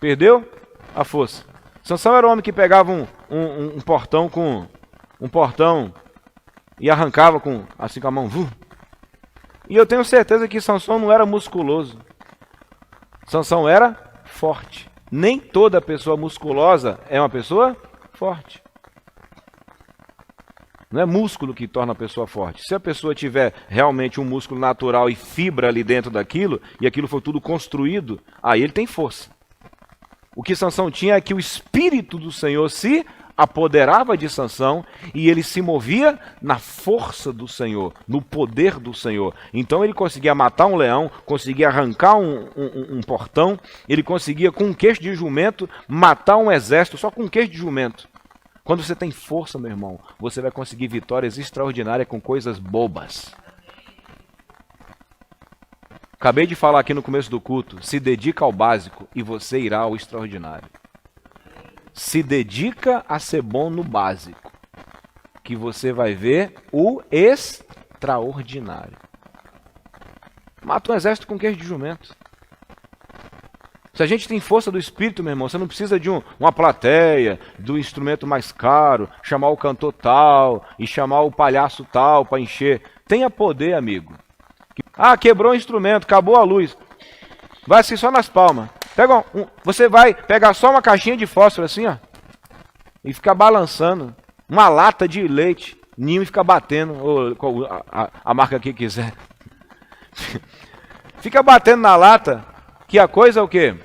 Speaker 1: Perdeu a força. Sansão era um homem que pegava um portão com um portão e arrancava assim com a mão. E eu tenho certeza que Sansão não era musculoso. Sansão era forte. Nem toda pessoa musculosa é uma pessoa forte. Não é músculo que torna a pessoa forte. Se a pessoa tiver realmente um músculo natural e fibra ali dentro daquilo, e aquilo foi tudo construído, aí ele tem força. O que Sansão tinha é que o Espírito do Senhor se apoderava de Sansão e ele se movia na força do Senhor, no poder do Senhor. Então ele conseguia matar um leão, conseguia arrancar um portão, ele conseguia com um queixo de jumento matar um exército só com um queixo de jumento. Quando você tem força, meu irmão, você vai conseguir vitórias extraordinárias com coisas bobas. Acabei de falar aqui no começo do culto, se dedica ao básico e você irá ao extraordinário. Se dedica a ser bom no básico, que você vai ver o extraordinário. Mata um exército com queijo de jumento. Se a gente tem força do Espírito, meu irmão, você não precisa de uma plateia, do instrumento mais caro, chamar o cantor tal e chamar o palhaço tal para encher. Tenha poder, amigo. Ah, quebrou o instrumento, acabou a luz. Vai assim só nas palmas. Você vai pegar só uma caixinha de fósforo assim, ó, e ficar balançando. Uma lata de leite, ninho e ficar batendo, ou a marca que quiser. Fica batendo na lata, que a coisa é o quê?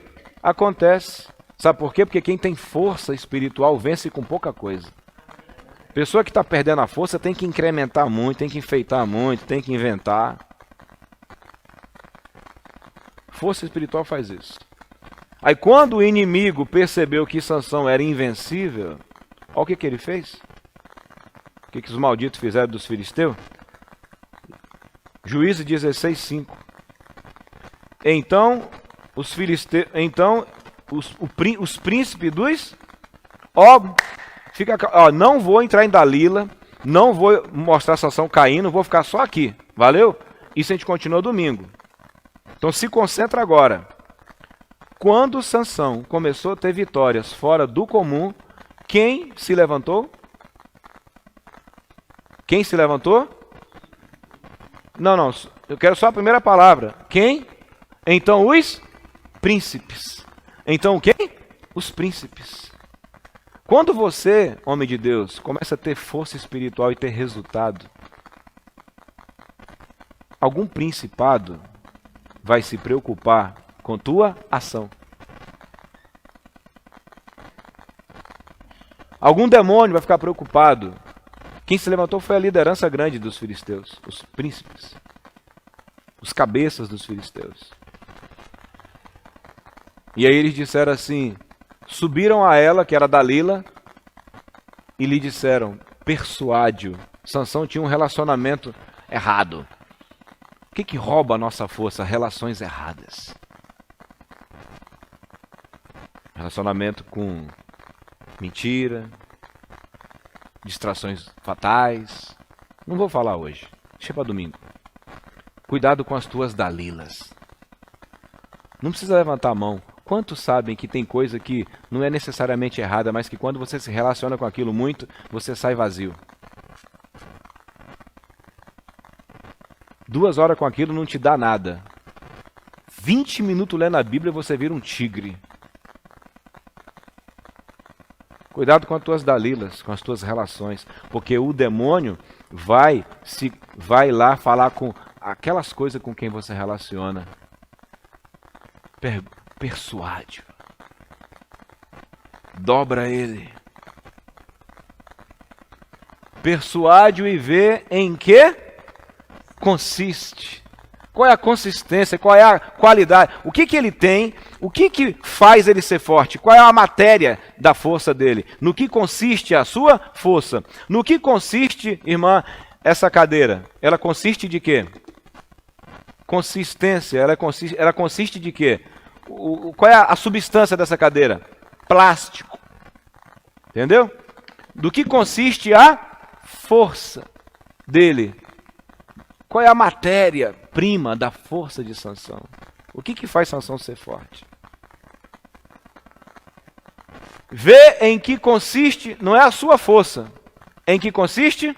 Speaker 1: Acontece. Sabe por quê? Porque quem tem força espiritual vence com pouca coisa. Pessoa que está perdendo a força tem que incrementar muito, tem que enfeitar muito, tem que inventar. Força espiritual faz isso. Aí quando o inimigo percebeu que Sansão era invencível, olha o que ele fez. O que os malditos fizeram dos filisteus? Juízes 16:5. Então os filisteus, os príncipes dos, não vou entrar em Dalila, não vou mostrar Sansão caindo, vou ficar só aqui, valeu? Isso a gente continua domingo. Então se concentra agora. Quando Sansão começou a ter vitórias fora do comum, quem se levantou? Quem se levantou? Não, eu quero só a primeira palavra. Quem? Então os príncipes. Então quem? Os príncipes. Quando você, homem de Deus, começa a ter força espiritual e ter resultado, algum principado vai se preocupar com tua ação. Algum demônio vai ficar preocupado. Quem se levantou foi a liderança grande dos filisteus, os príncipes, os cabeças dos filisteus. E aí eles disseram assim, subiram a ela, que era Dalila, e lhe disseram, persuade-o. Sansão tinha um relacionamento errado. O que rouba a nossa força? Relações erradas. Relacionamento com mentira, distrações fatais. Não vou falar hoje, deixa para domingo. Cuidado com as tuas Dalilas. Não precisa levantar a mão. Quantos sabem que tem coisa que não é necessariamente errada, mas que quando você se relaciona com aquilo muito, você sai vazio? 2 horas com aquilo não te dá nada. 20 minutos lendo a Bíblia você vira um tigre. Cuidado com as tuas Dalilas, com as tuas relações, porque o demônio vai lá falar com aquelas coisas com quem você relaciona. Persuade. Dobra ele. Persuade-o e vê em que consiste. Qual é a consistência? Qual é a qualidade? O que ele tem? O que faz ele ser forte? Qual é a matéria da força dele? No que consiste a sua força? No que consiste, irmã, essa cadeira? Ela consiste de quê? Consistência. Ela consiste de quê? Qual é a substância dessa cadeira? Plástico. Entendeu? Do que consiste a força dele? Qual é a matéria-prima da força de Sansão? O que faz Sansão ser forte? Vê em que consiste, não é a sua força. Em que consiste?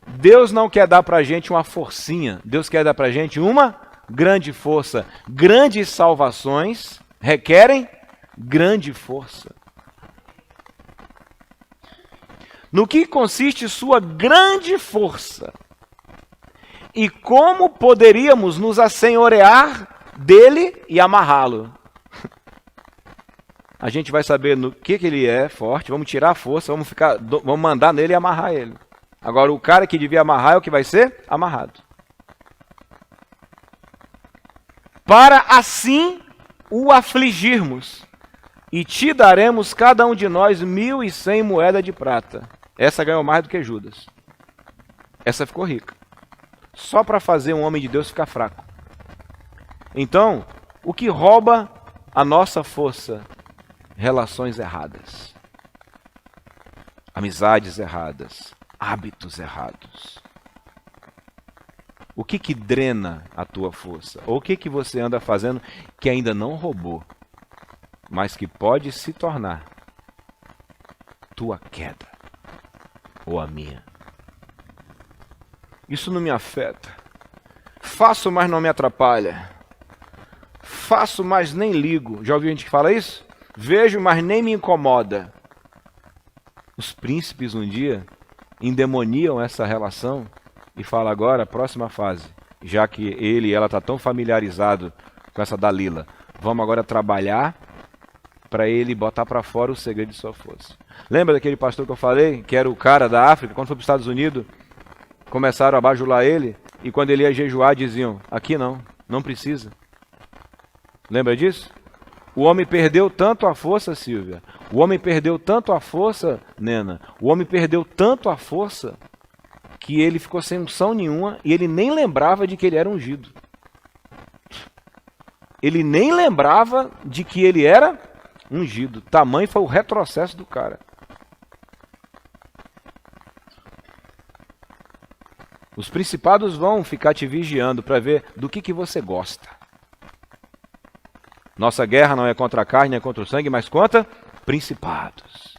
Speaker 1: Deus não quer dar para a gente uma forcinha. Deus quer dar para a gente uma grande força. Grandes salvações requerem grande força. No que consiste sua grande força? E como poderíamos nos assenhorear dele e amarrá-lo? A gente vai saber no que ele é forte, vamos tirar a força, vamos mandar nele e amarrar ele. Agora, o cara que devia amarrar é o que vai ser amarrado. Para assim o afligirmos, e te daremos cada um de nós 1.100 moedas de prata. Essa ganhou mais do que Judas. Essa ficou rica. Só para fazer um homem de Deus ficar fraco. Então, o que rouba a nossa força? Relações erradas, amizades erradas, hábitos errados. O que drena a tua força? Ou o que você anda fazendo que ainda não roubou, mas que pode se tornar tua queda ou a minha? Isso não me afeta. Faço, mas não me atrapalha. Faço, mas nem ligo. Já ouviu gente que fala isso? Vejo, mas nem me incomoda. Os príncipes um dia endemoniam essa relação e falam agora, próxima fase, já que ele e ela estão tão familiarizados com essa Dalila, vamos agora trabalhar para ele botar para fora o segredo de sua força. Lembra daquele pastor que eu falei, que era o cara da África, quando foi para os Estados Unidos, começaram a bajular ele, e quando ele ia jejuar diziam, aqui não precisa. Lembra disso? O homem perdeu tanto a força, Silvia. O homem perdeu tanto a força, Nena. O homem perdeu tanto a força que ele ficou sem unção nenhuma e ele nem lembrava de que ele era ungido. Ele nem lembrava de que ele era ungido. Tamanho foi o retrocesso do cara. Os principados vão ficar te vigiando para ver do que você gosta. Nossa guerra não é contra a carne, nem contra o sangue, mas contra principados.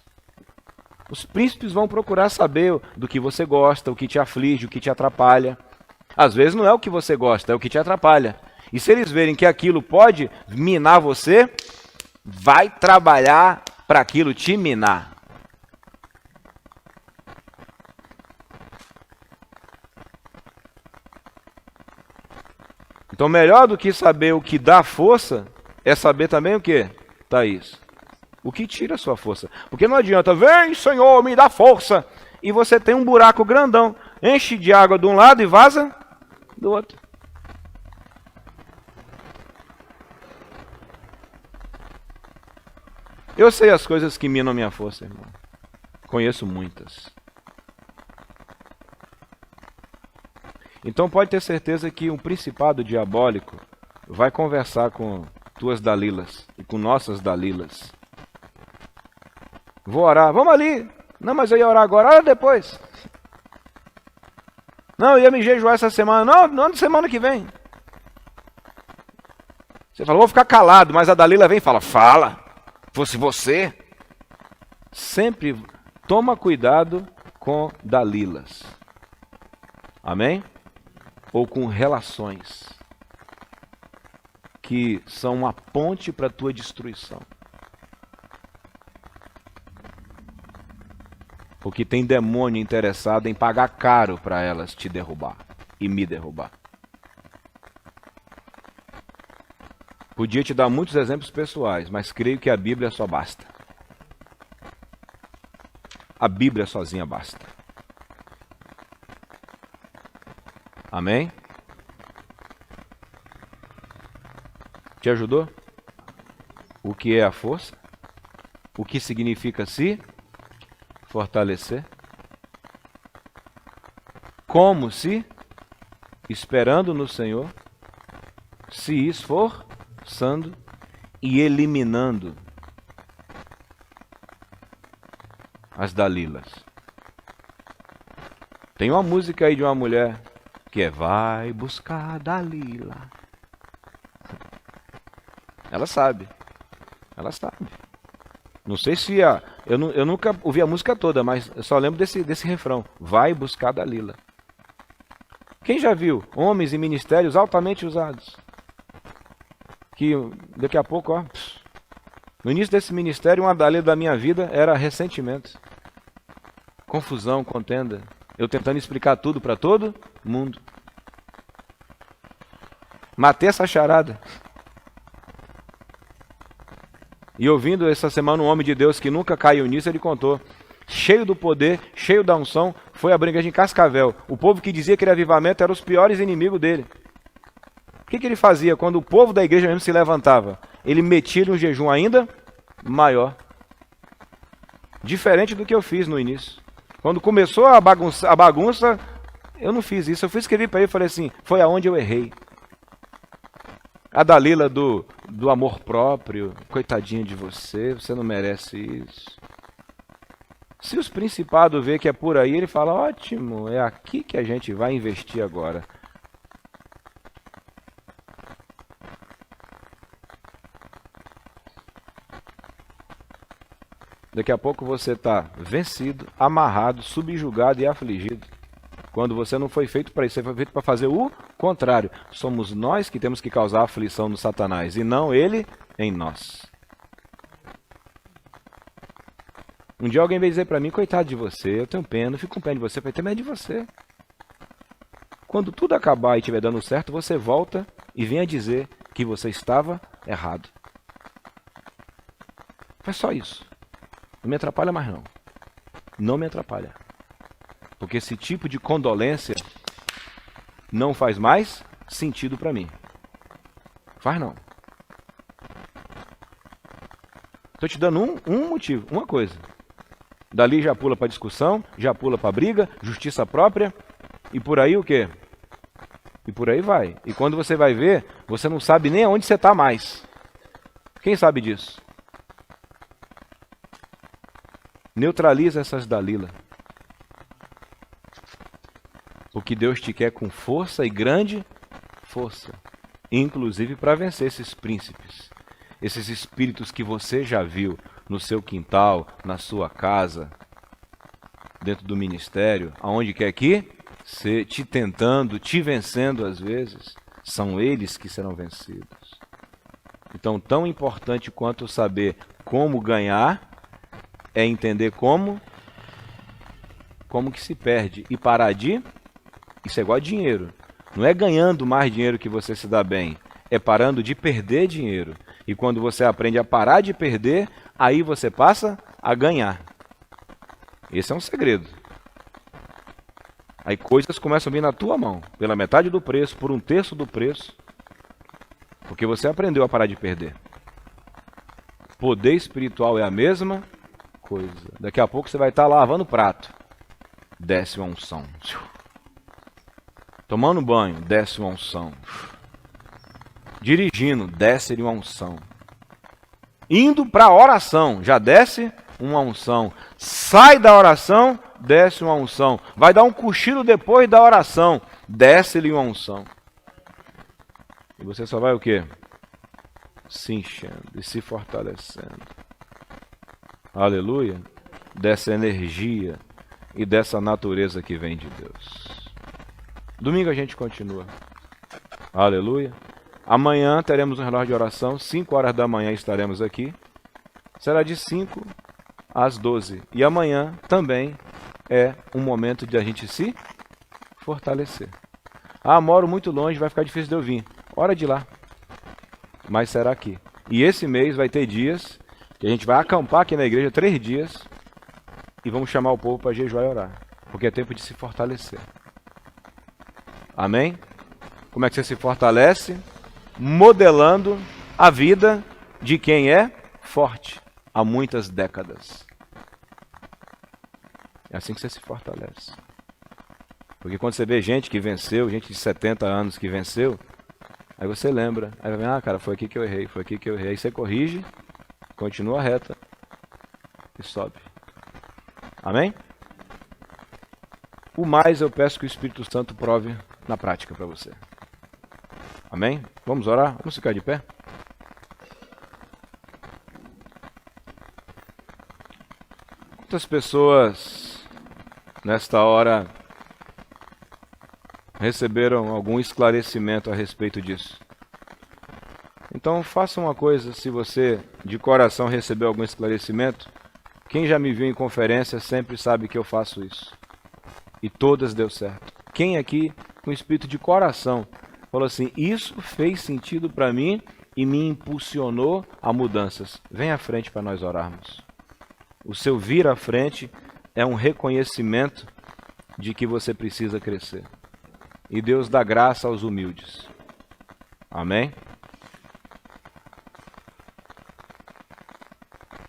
Speaker 1: Os príncipes vão procurar saber do que você gosta, o que te aflige, o que te atrapalha. Às vezes não é o que você gosta, é o que te atrapalha. E se eles verem que aquilo pode minar você, vai trabalhar para aquilo te minar. Então melhor do que saber o que dá força, é saber também o que, Thaís? O que tira a sua força. Porque não adianta, vem Senhor, me dá força. E você tem um buraco grandão. Enche de água de um lado e vaza do outro. Eu sei as coisas que minam minha força, irmão. Conheço muitas. Então pode ter certeza que um principado diabólico vai conversar com tuas Dalilas e com nossas Dalilas. Vou orar, vamos ali. Não, mas eu ia orar agora, ora depois. Não, eu ia me jejuar essa semana. Não, semana que vem. Você fala, vou ficar calado, mas a Dalila vem e fala, fala. Fosse você. Sempre toma cuidado com Dalilas. Amém? Ou com relações que são uma ponte para a tua destruição. Porque tem demônio interessado em pagar caro para elas te derrubar e me derrubar. Podia te dar muitos exemplos pessoais, mas creio que a Bíblia só basta. A Bíblia sozinha basta. Amém? Te ajudou? O que é a força? O que significa se fortalecer? Como se, esperando no Senhor, se esforçando e eliminando as Dalilas. Tem uma música aí de uma mulher que é vai buscar Dalila. Ela sabe. Ela sabe. Não sei se eu nunca ouvi a música toda, mas eu só lembro desse refrão. Vai buscar Dalila. Quem já viu homens em ministérios altamente usados? Que daqui a pouco, ó, no início desse ministério, uma Dalila da minha vida era ressentimento. confusão, contenda. Eu tentando explicar tudo para todo mundo. Matei essa charada. E ouvindo essa semana um homem de Deus que nunca caiu nisso, ele contou. Cheio do poder, cheio da unção, foi abrir igreja em Cascavel. O povo que dizia que era avivamento eram os piores inimigos dele. O que ele fazia quando o povo da igreja mesmo se levantava? Ele metia um jejum ainda maior. Diferente do que eu fiz no início. Quando começou a bagunça, eu não fiz isso. Eu fui escrever para ele e falei assim, foi aonde eu errei. A Dalila do amor próprio, coitadinha de você, você não merece isso. Se os principados vê que é por aí, ele fala, ótimo, é aqui que a gente vai investir agora. Daqui a pouco você está vencido, amarrado, subjugado e afligido. Quando você não foi feito para isso, você foi feito para fazer o contrário. Somos nós que temos que causar aflição no Satanás, e não ele em nós. Um dia alguém veio dizer para mim, coitado de você, eu tenho pena, eu fico com pena de você, eu falei, tem medo de você. Quando tudo acabar e estiver dando certo, você volta e venha dizer que você estava errado. Faz só isso. Não me atrapalha mais não. Não me atrapalha. Porque esse tipo de condolência não faz mais sentido para mim. Faz não. Estou te dando um motivo, uma coisa. Dali já pula para discussão, já pula para briga, justiça própria, e por aí o quê? E por aí vai. E quando você vai ver, você não sabe nem aonde você está mais. Quem sabe disso? Neutraliza essas Dalila. Porque Deus te quer com força e grande força. Inclusive para vencer esses príncipes. Esses espíritos que você já viu no seu quintal, na sua casa, dentro do ministério, aonde quer que, te tentando, te vencendo às vezes, são eles que serão vencidos. Então, tão importante quanto saber como ganhar, é entender como que se perde e parar de... Isso é igual a dinheiro. Não é ganhando mais dinheiro que você se dá bem, é parando de perder dinheiro. E quando você aprende a parar de perder, aí você passa a ganhar. Esse é um segredo. Aí coisas começam a vir na tua mão, pela metade do preço, por 1/3 do preço, porque você aprendeu a parar de perder. Poder espiritual é a mesma coisa. Daqui a pouco você vai estar lavando prato, desce uma unção. Tomando banho, desce uma unção. Dirigindo, desce uma unção. Indo para a oração, já desce uma unção. Sai da oração, desce uma unção. Vai dar um cochilo depois da oração, desce-lhe uma unção. E você só vai o quê? Se enchendo e se fortalecendo. Aleluia. Dessa energia e dessa natureza que vem de Deus. Domingo a gente continua. Aleluia. Amanhã teremos um relógio de oração, 5 horas da manhã estaremos aqui. Será de 5 às 12. E amanhã também é um momento de a gente se fortalecer. Ah, moro muito longe, vai ficar difícil de eu vir. Hora de ir lá. Mas será aqui. E esse mês vai ter dias que a gente vai acampar aqui na igreja 3 dias e vamos chamar o povo para jejuar e orar. Porque é tempo de se fortalecer. Amém? Como é que você se fortalece? Modelando a vida de quem é forte há muitas décadas. É assim que você se fortalece. Porque quando você vê gente que venceu, gente de 70 anos que venceu, aí você lembra. Aí vai ver, cara, foi aqui que eu errei, foi aqui que eu errei. Aí você corrige, continua reta e sobe. Amém? O mais eu peço que o Espírito Santo prove na prática para você. Amém? Vamos orar? Vamos ficar de pé? Quantas pessoas nesta hora receberam algum esclarecimento a respeito disso? Então faça uma coisa, se você de coração recebeu algum esclarecimento, Quem já me viu em conferência sempre sabe que eu faço isso. E todas deu certo. Quem aqui, com espírito de coração, falou assim, isso fez sentido para mim e me impulsionou a mudanças. Vem à frente para nós orarmos. O seu vir à frente é um reconhecimento de que você precisa crescer. E Deus dá graça aos humildes. Amém?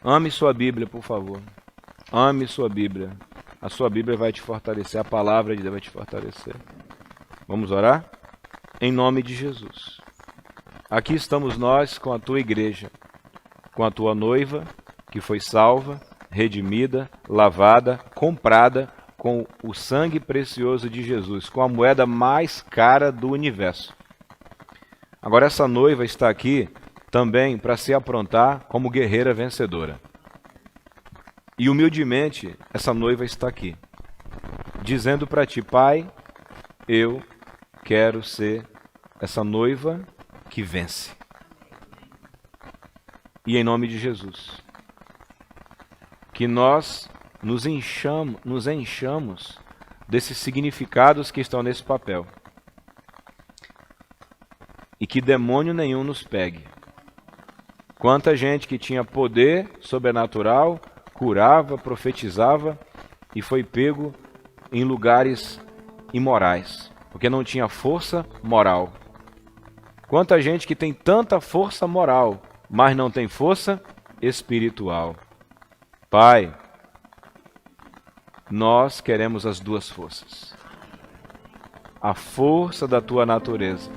Speaker 1: Ame sua Bíblia, por favor. Ame sua Bíblia. A sua Bíblia vai te fortalecer, a palavra de Deus vai te fortalecer. Vamos orar? Em nome de Jesus. Aqui estamos nós com a tua igreja, com a tua noiva, que foi salva, redimida, lavada, comprada com o sangue precioso de Jesus, com a moeda mais cara do universo. Agora essa noiva está aqui também para se aprontar como guerreira vencedora. E humildemente essa noiva está aqui, dizendo para ti, Pai, eu quero ser essa noiva que vence. E em nome de Jesus, que nós nos enchamos desses significados que estão nesse papel. E que demônio nenhum nos pegue. Quanta gente que tinha poder sobrenatural, curava, profetizava e foi pego em lugares imorais, porque não tinha força moral. Quanta gente que tem tanta força moral, mas não tem força espiritual. Pai, nós queremos as duas forças. A força da tua natureza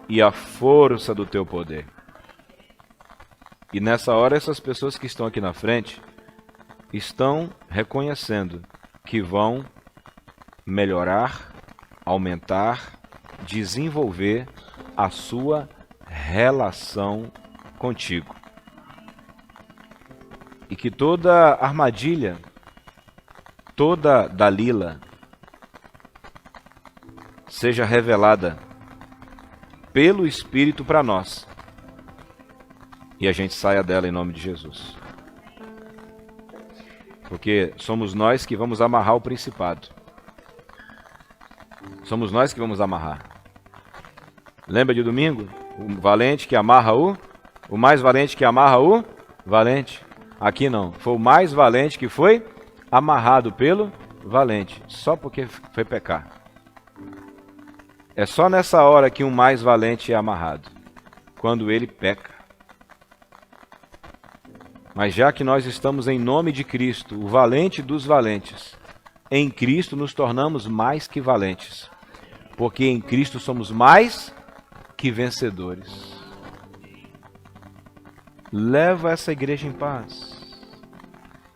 Speaker 1: e a força do teu poder. E nessa hora essas pessoas que estão aqui na frente estão reconhecendo que vão melhorar, aumentar, desenvolver a sua relação contigo. E que toda armadilha, toda Dalila seja revelada pelo Espírito para nós. E a gente saia dela em nome de Jesus. Porque somos nós que vamos amarrar o principado. Somos nós que vamos amarrar. Lembra de domingo? O valente que amarra o mais valente que amarra o valente. Aqui não. Foi o mais valente que foi amarrado pelo valente. Só porque foi pecar. É só nessa hora que um mais valente é amarrado. Quando ele peca. Mas já que nós estamos em nome de Cristo, o valente dos valentes, em Cristo nos tornamos mais que valentes. Porque em Cristo somos mais que vencedores. Leva essa igreja em paz.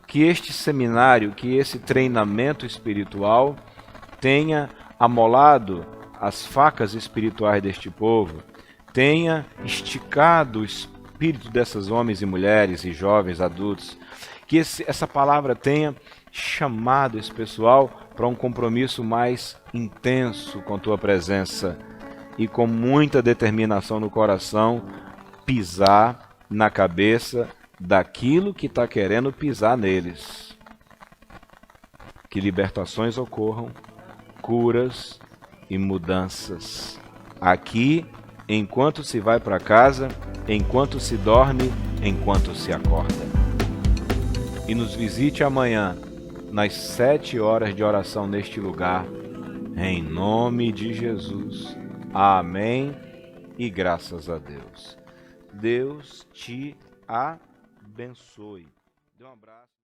Speaker 1: Que este seminário, que esse treinamento espiritual tenha amolado as facas espirituais deste povo, tenha esticado o espírito dessas homens e mulheres e jovens, adultos, que essa palavra tenha chamado esse pessoal para um compromisso mais intenso com tua presença e com muita determinação no coração pisar na cabeça daquilo que está querendo pisar neles. Que libertações ocorram, curas e mudanças aqui, enquanto se vai para casa, enquanto se dorme, enquanto se acorda. E nos visite amanhã, nas 7 horas de oração neste lugar, em nome de Jesus. Amém e graças a Deus. Deus te abençoe. Dê um abraço.